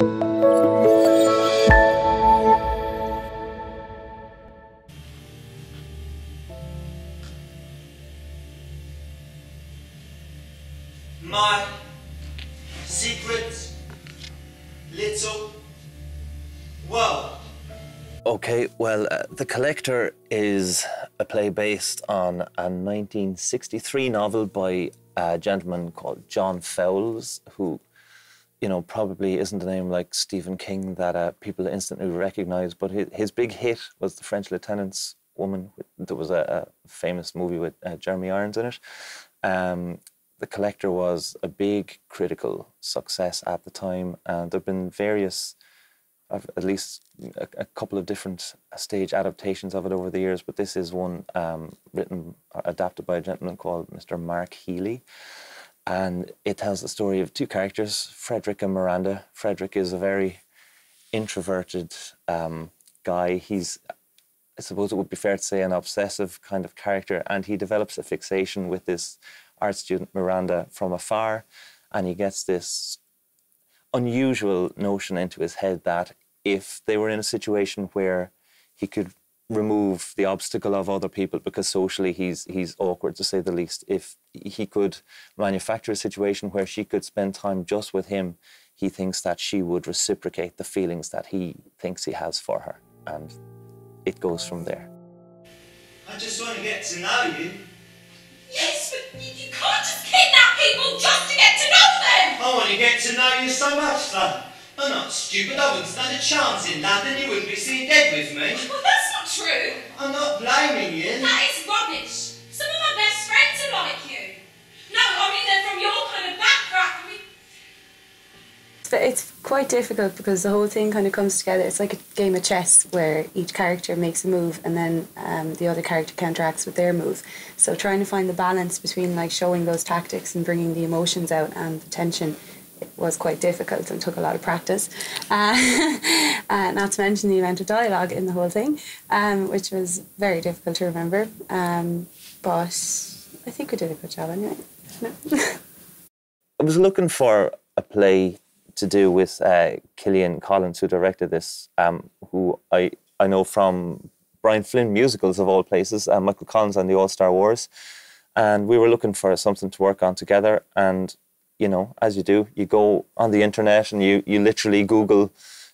My secret little world. Okay, well, The Collector is a play based on a 1963 novel by a gentleman called John Fowles, who, you know, probably isn't a name like Stephen King that people instantly recognise, but his big hit was The French Lieutenant's Woman. There was a famous movie with Jeremy Irons in it. The Collector was a big critical success at the time, and there have been various, at least a couple of different stage adaptations of it over the years, but this is one written or adapted by a gentleman called Mr. Mark Healy. And it tells the story of two characters, Frederick and Miranda. Frederick is a very introverted guy. He's, I suppose it would be fair to say, an obsessive kind of character, and he develops a fixation with this art student Miranda from afar, and he gets this unusual notion into his head that if they were in a situation where he could remove the obstacle of other people, because socially he's awkward to say the least, if he could manufacture a situation where she could spend time just with him, he thinks that she would reciprocate the feelings that he thinks he has for her, and it goes from there. I just want to get to know you. Yes, but you can't just kidnap people just to get to know them! I want to get to know you so much, son. I'm not stupid. I wouldn't stand a chance in London. You wouldn't be seen dead with me. Well, that's not true. I'm not blaming you. That is rubbish. Some of my best friends are like you. No, I mean, they're from your kind of background. I mean... It's quite difficult because the whole thing kind of comes together. It's like a game of chess where each character makes a move and then the other character counteracts with their move. So trying to find the balance between like showing those tactics and bringing the emotions out and the tension, it was quite difficult and took a lot of practice. Not to mention the amount of dialogue in the whole thing, which was very difficult to remember. But I think we did a good job anyway. I was looking for a play to do with Cillian Collins, who directed this, who I know from Brian Flynn musicals of all places, Michael Collins and the All-Star Wars. And we were looking for something to work on together. And, you know, as you do, you go on the internet and you literally Google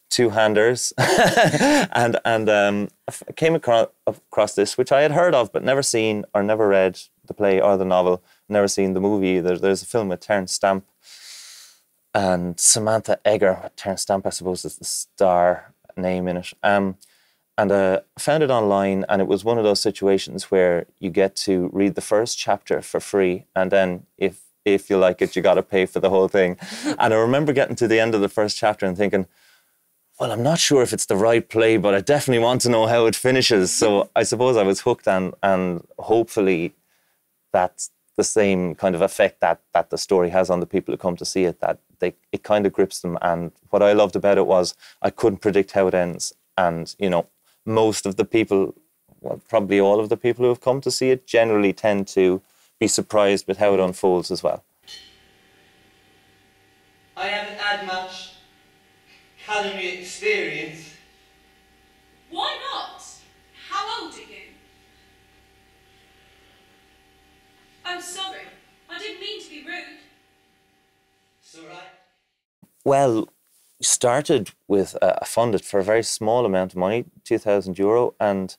two-handers. and I came across this, which I had heard of, but never seen or never read the play or the novel, never seen the movie either. There's a film with Terence Stamp and Samantha Eggar. Terence Stamp, I suppose, is the star name in it. And I found it online, and it was one of those situations where you get to read the first chapter for free, and then if you like it, you got to pay for the whole thing. And I remember getting to the end of the first chapter and thinking, well, I'm not sure if it's the right play, but I definitely want to know how it finishes. So I suppose I was hooked, and hopefully that's the same kind of effect that the story has on the people who come to see it, that it kind of grips them. And what I loved about it was I couldn't predict how it ends. And, you know, most of the people, well, probably all of the people who have come to see it generally tend to be surprised with how it unfolds as well. I haven't had much culinary experience. Why not? How old are you? I'm sorry. I didn't mean to be rude. It's all right. Well, started with funded for a very small amount of money, €2,000, and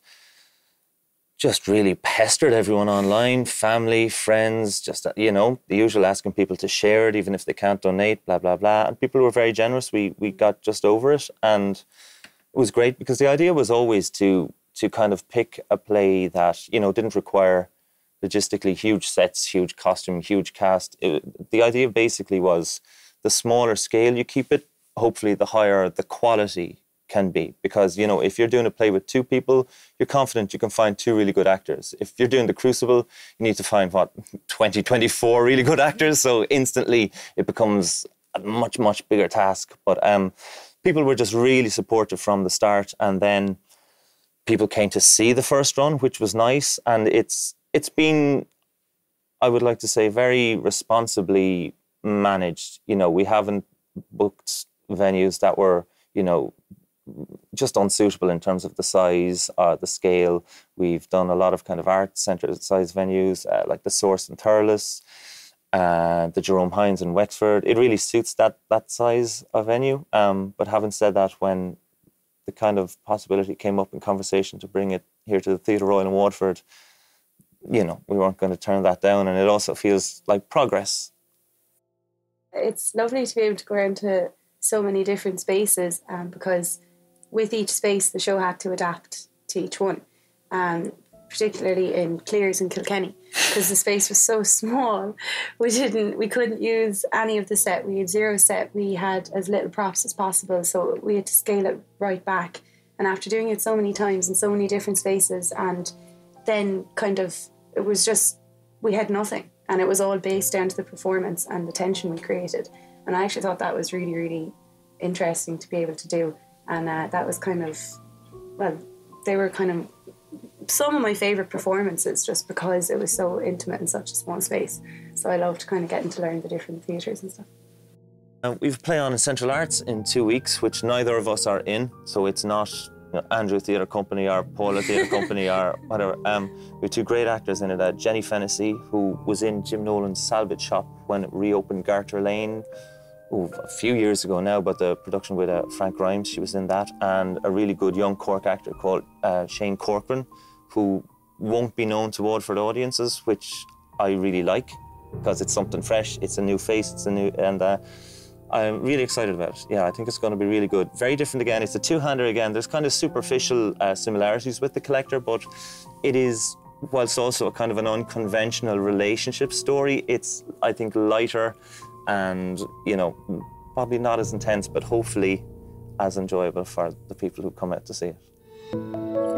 just really pestered everyone online, family, friends, just, you know, the usual, asking people to share it, even if they can't donate, blah, blah, blah. And people were very generous. We got just over it, and it was great because the idea was always to kind of pick a play that, you know, didn't require logistically huge sets, huge costume, huge cast. The idea basically was the smaller scale you keep it, hopefully the higher the quality can be. Because, you know, if you're doing a play with two people, you're confident you can find two really good actors. If you're doing The Crucible, you need to find, 20, 24 really good actors. So instantly it becomes a much, much bigger task. But people were just really supportive from the start. And then people came to see the first run, which was nice. And it's been, I would like to say, very responsibly managed. You know, we haven't booked venues that were, you know, just unsuitable in terms of the size, the scale. We've done a lot of kind of art centre size venues, like the Source in Thurles, the Jerome Hines in Wexford. It really suits that size of venue. But having said that, when the kind of possibility came up in conversation to bring it here to the Theatre Royal in Waterford, you know, we weren't going to turn that down, and it also feels like progress. It's lovely to be able to go around to so many different spaces, because with each space the show had to adapt to each one, particularly in Clears and Kilkenny, because the space was so small. We couldn't use any of the set. We had zero set. We had as little props as possible, so we had to scale it right back. And after doing it so many times in so many different spaces, and then kind of it was just, we had nothing, and it was all based down to the performance and the tension we created. And I actually thought that was really, really interesting to be able to do. And that was kind of, well, they were kind of some of my favourite performances, just because it was so intimate in such a small space. So I loved kind of getting to learn the different theatres and stuff. We've play on in Central Arts in 2 weeks, which neither of us are in. So it's not, you know, Andrew Theatre Company or Paula Theatre Company or whatever. We have 2 great actors in it. Jenny Fennessy, who was in Jim Nolan's Salvage Shop when it reopened Garter Lane a few years ago now, but the production with Frank Grimes, she was in that. And a really good young Cork actor called Shane Corcoran, who won't be known to Waterford audiences, which I really like, because it's something fresh, it's a new face, it's a new, and I'm really excited about it. Yeah, I think it's going to be really good. Very different again, it's a two-hander again. There's kind of superficial similarities with The Collector, but it is, whilst also a kind of an unconventional relationship story, it's, I think, lighter and, you know, probably not as intense, but hopefully as enjoyable for the people who come out to see it.